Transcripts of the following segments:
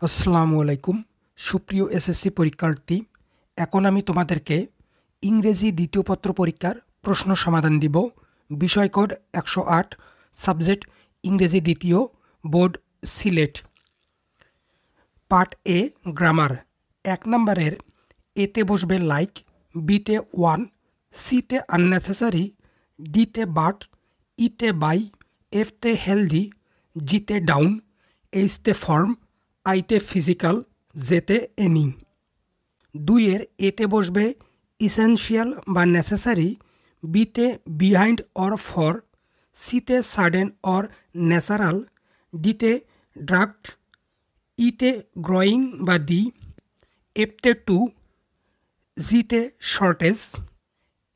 আসসালামু আলাইকুম সুপ্রিয় এসএসসি পরীক্ষার্থী। এখন আমি তোমাদেরকে ইংরেজি দ্বিতীয় পত্র পরীক্ষার প্রশ্ন সমাধান দিব। বিষয় কোড 108, সাবজেক্ট ইংরেজি দ্বিতীয়, board Sylhet. Part a grammar. 1 নম্বরের এতে বসবে লাইক, বিতে ওয়ান, সিতে আননেসেসারি, ডিতে বাট, ইতে বাই, এফতে হেলদি, জিতে ডাউন, এইচতে ফর্ম, আইতে ফিজিক্যাল, জেতে এনি। 2 এতে বসবে ইসেনশিয়াল বা নেসেসারি, বিতে বিহাইন্ড অর ফর, সিতে সাডেন অর ন্যাচারাল, ডিতে ড্রাফট, ইতে গ্রয়িং বা দি, এফতে টু, জিতে শর্টেজ,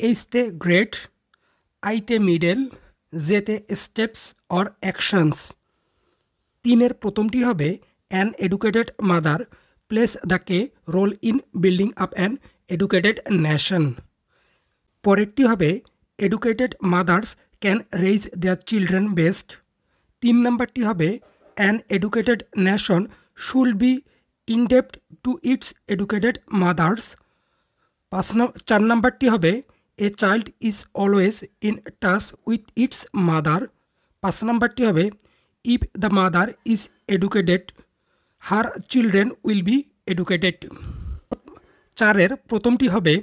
এইচতে গ্রেট, আইতে মিডল, জেতে স্টেপস অর অ্যাকশনস। 3 প্রথমটি হবে an educated mother plays the key role in building up an educated nation. পরেরটি হবে educated mothers can raise their children best. 3 নম্বরটি হবে an educated nation should be indebted to its educated mothers. 4 নম্বরটি হবে a child is always in touch with its mother. 5 নম্বরটি হবে if the mother is educated her children will be educated. 4 প্রথমটি হবে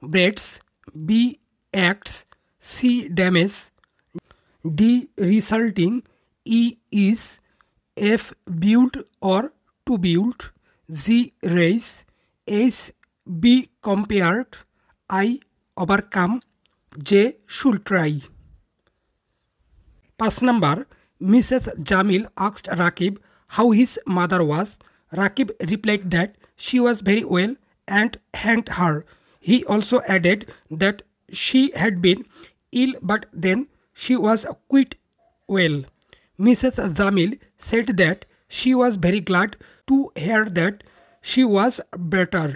breads, B acts, C damage, D resulting, E is, F build or to build, G raise, H be compared, I overcome, J should try. 5 number, Mrs. Jamil asked Rakib how his mother was. Rakib replied that she was very well and thanked her. He also added that she had been ill but then she was quite well. Mrs. Jamil said that she was very glad to hear that she was better.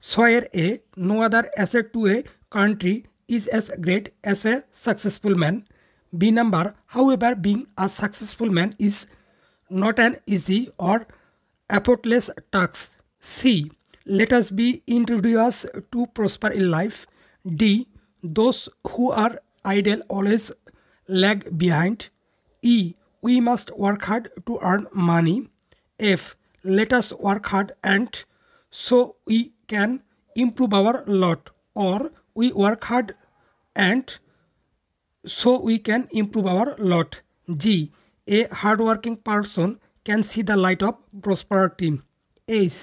6 no other asset to a country is as great as a successful man. B number, however, being a successful man is not an easy or effortless task. C, let us be introduced to prosper in life. D, those who are idle always lag behind. E, we must work hard to earn money. F, let us work hard and so we can improve our lot, or we work hard and so we can improve our lot. G, a hardworking person can see the light of prosperity. H,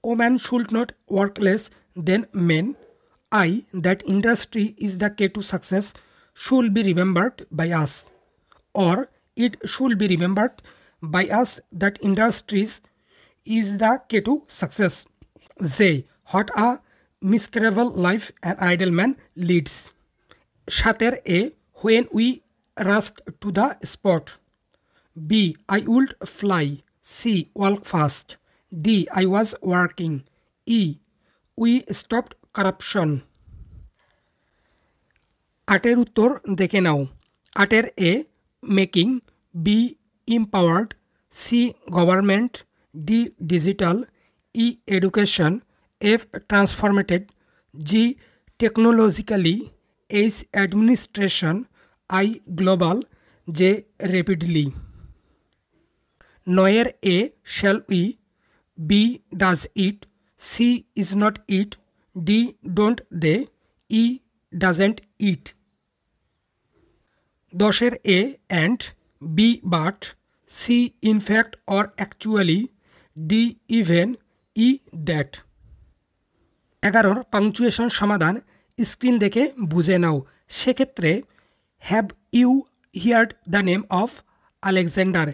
women should not work less than men. I, that industry is the key to success should be remembered by us, or it should be remembered by us that industries is the key to success. J, what a miserable life an idle man leads. 7 A, when we rushed to the spot. B, I would fly. C, walk fast. D, I was working. E, we stopped corruption. 8 উত্তর দেখে নাও। 8 A making, B empowered, C government, D digital, E education, F transformated, G technologically, H administration, I global, J rapidly. 9 A shall we, B does it, C is not it, D don't they, E doesn't it. 10 A and, B but, C in fact or actually, D even, E that. 11 punctuation সমাধান screen দেখে বুঝে নাও। সেক্ষেত্রে have you heard the name of Alexander,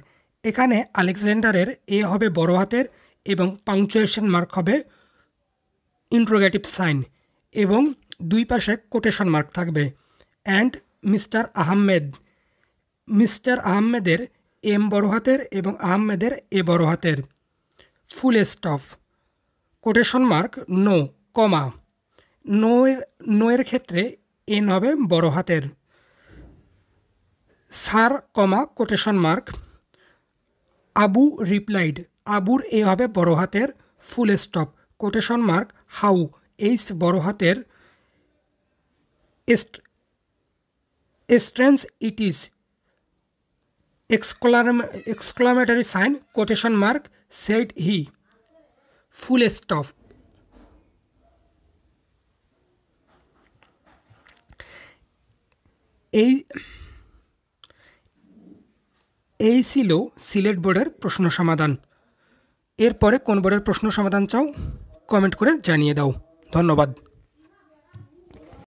এখানে আলেকজান্ডারের A হবে বড় হাতের এবং পাংচুয়েশন মার্ক হবে ইন্ট্রোগেটিভ সাইন এবং দুই পাশে কোটেশন মার্ক থাকবে। অ্যান্ড মিস্টার আহমেদ, মিস্টার আহমেদের এম বড় হাতের এবং আহমেদের এ বড় হাতের। Full stop, quotation mark no, comma, নোয়ের ক্ষেত্রে এন হবে বড় হাতের। Sir, comma, quotation mark. Abu replied, আবুর এ হবে বড় হাতের full stop quotation mark how H বড় হাতের strange it is exclamatory sign quotation mark said he full stop. এই ছিল সিলেট বোর্ডের প্রশ্ন সমাধান। এরপরে কোন বোর্ডের প্রশ্ন সমাধান চাও কমেন্ট করে জানিয়ে দাও। ধন্যবাদ।